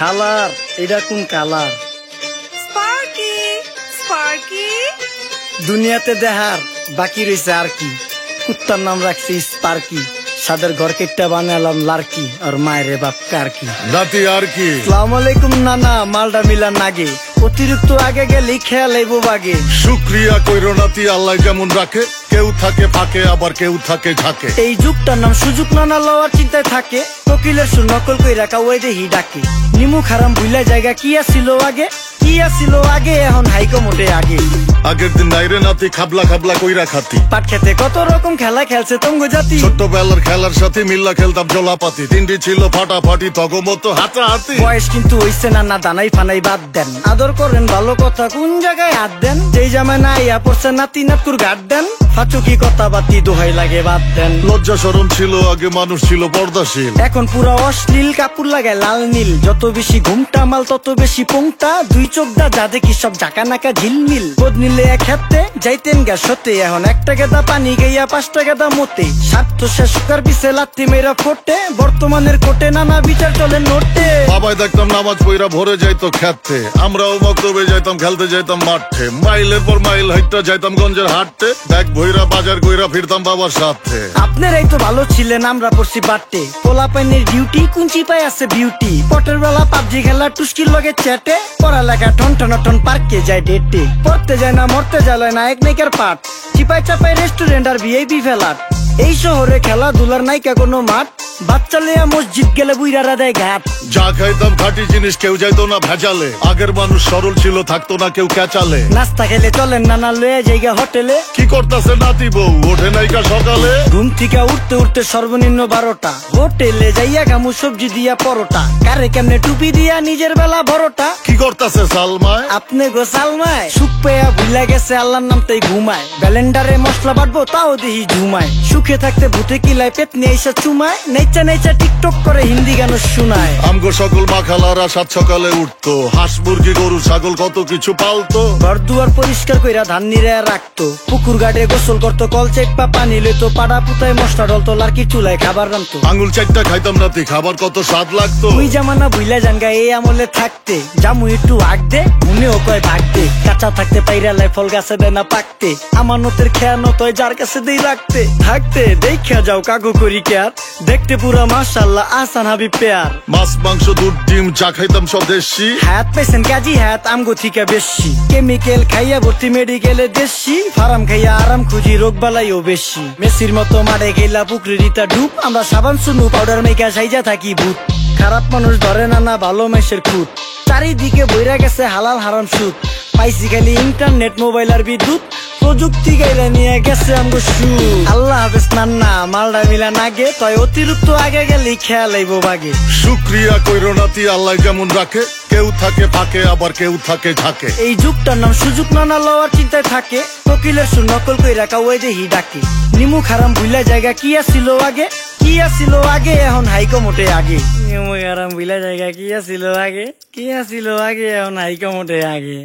শালার এটা কোন কালার? স্পার্কি স্পার্কি দুনিয়াতে দেখার বাকি রয়েছে আর কি। কুত্তার নাম রাখছি স্পার্কি, সাদের ঘর কেটটা বানালাম লার্কি, আর মায়ের বাপ কারকি। নাতি আর কি? আসসালামু আলাইকুম নানা, মালডা মিলা নাগে, অতিরিক্ত আগে গেলে খেয়াল আইবো বাগে। শুক্রিয়া কইরো নাতি, আল্লাহ যেমন রাখে, কেউ থাকে ফাঁকে আবার কেউ থাকে ঝাঁকে। এই যুগটার নাম সুযোগ নানা লওয়ার চিন্তায় থাকে, কোকিলের সুর নকল কই রাখা ওই দেহি ডাকে। নিমু খারাম ভুলা জায়গা কি আসিল আগে, কি আসিল আগে, এখন হাইকো মোটে আগে। আগের দিন নাইরে নাতি খাবলা খাবলা কইরা খাতি, পাট খেতে কত রকম খেলা খেলছে তঙ্গ জাতি। ছোট্টবেলার খেলার সাথে মিল্লা খেলতাম জলাপাতি, তিনটি ছিল ফাটাফাটি তগমতো হাতাহাতি। বয়স কিন্তু হইছে নানা, দানাই ফানাই বাদ দেন, আদর করেন ভালো কথা কোন জায়গায় হাত দেন। যেই জামায় না ইয়া পড়ছে নাতি নাতকুর গাট দেন, ফাচুকি কথা বাতি দোহাই লাগে বাদ দেন। লজ্জা শরম ছিল আগে, মানুষ ছিল পর্দাশীল, এখন পুরা অশ্লীল, কাপড় লাগায় লাল নীল। যত বেশি ঘুমটা মাল তত বেশি পোংটা, দুই চোখদা যা দেখি সব জাকা নাকা ঝিলমিল। বোধ নিলে এক হাতে যাইতেন গা সতে, এখন একটা গেদা পানি গাইয়া 5টা গেদা মতে। স্বার্থ শেষ কার পিছে লাত্তি মেয়েরা ফোটে, বর্তমানের কোটে নানা বিচার চলে নোটে। বাবাই দেখতাম নামাজ পইরা ভরে যাইতো খেতে, আমরাও মক্তবে যাইতাম, খেলতে যাইতাম মাঠে। মাইলের পর মাইল হাইটটা যাইতাম গঞ্জের হাটতে, দেখ ভইরা বাজার কইরা ফিরতাম বাবার সাথে। আপনারাই তো ভালো ছিলেন, আমরা পড়ছি বাটে। পোলা পাইনের ডিউটি কুঞ্চি পাই আছে বিউটি, পটের বেলা পাবজি খেলা টুস্কির লগে চ্যাটে। পড়ালেখা টন টন টন পার্কে যায় ডেটে, পড়তে যায় না মরতে যায় নায়ক নায়িকার পাঠ। চিপাই চাপাই রেস্টুরেন্ট আর ভিআইপি ফেলাট, এই শহরে খেলাধুলার নাইকা কোনো মাঠ। বাচ্চা লেয়া মসজিদ গেলে বুইরারা দেয় ঘাট। যা খাইতাম খাঁটি জিনিস, কেউ যাইতো না ভেজালে। আগের মানুষ সরল ছিল, থাকতো না কেউ ক্যাচালে। নাস্তা খেলে চলেন নানা লয়ে জায়গা হোটেলে। কি করতাছে নাতি বউ, ওঠে নাইকা সকালে। ঘুম থেকে উঠতে উঠতে সর্বনিম্ন 12টা, হোটেলে যাইয়া গামু সবজি দিয়া পরোটা। কারে কেমনে টুপি দিয়া নিজের বেলা বড়টা। কি করতাছে সালমায়? আপনি গো সালমায় সুখ পেয়া ভুলে গেছে আল্লাহর নাম তাই ঘুমায়। ব্যালেন্ডারে মশলা বাটবো তাও দেহি ঝুমায়। সুখে থাকতে ভূতে কিলায় পেট নিয়ে এসে চুমায়। নেচা নেচা টিকটক করে হিন্দি গান শোনায়। আমগো সকল মাখালারা সাত সকালে উঠতো, হাঁস মুরগি গরু ছাগল কত কিছু পালতো। ঘর দুয়ার পরিষ্কার কইরা ধান নিরে রাখতো, পুকুর ঘাটে গোসল করতো, কল চেপা পানি লইতো। পাড়া পুতায় মশলা ডলতো, লার্কি চুলায় খাবার রান্তো। আঙুল চারটা খাইতাম নাতি, খাবার কত স্বাদ লাগতো। ওই জামানা ভুইলা জাঙ্গা এই আমলে থাকতে, জামু একটু আগ দে মনেও কয় ভাগ দে। কাঁচা থাকতে পাইরালায় ফল গাছে দেয় না পাকতে, আমানতের খেয়ানত হয় যার কাছে দেই রাখতে। থাকতে দেখা যাও কাগু করি কেয়ার, দেখতে পুরা মাশাআল্লাহ আহসান হাবিব পেয়ার। মাছ মাংস দুধ ডিম চা খাইতাম সব দেশি, হাত পেছেন কাজী হাত আমগো থিকা বেশি। কেমিক্যাল খাইয়া ভর্তি মেডিকেলে দেশি, ফার্ম খাইয়া আরাম খুঁজি রোগ বালাইও বেশি। মেসির মতো মারে গেলা পুকুরে রিতা ডুব, আমরা সাবান সুনু পাউডার মেকা সাইজা থাকি ভূত। খারাপ মানুষ ধরে না ভালো মেসের খুঁত, চারিদিকে বইরা গেছে হালাল হারাম সুদ। পাইছি খালি ইন্টারনেট মোবাইল আর বিদ্যুৎ, প্রযুক্তি গাইলা নিয়ে গেছে আমগো সু। আল্লাহ হাফেজ নান্না, মালডা মিলা নাগে, তয় অতিরিক্ত আগে গেলে খেয়াল আইবো বাগে। শুক্রিয়া কইরো নাতি, আল্লাহ যেমন রাখে, কেউ থাকে ফাঁকে আবার কেউ থাকে ঝাঁকে। এই যুগটার নাম সুযোগ নানা লওয়ার চিন্তায় থাকে, কোকিলের সুর নকল কই রাখা ওই দেহি ডাকে। নিমু খারাম ভুলা জায়গা কি আসিল আগে, কি আসিল আগে, এখন হাইকো মোটে আগে। নিমু খারাম ভুলা জায়গা কি আসিল আগে, কি আসিল আগে, এখন হাইকো মোটে আগে।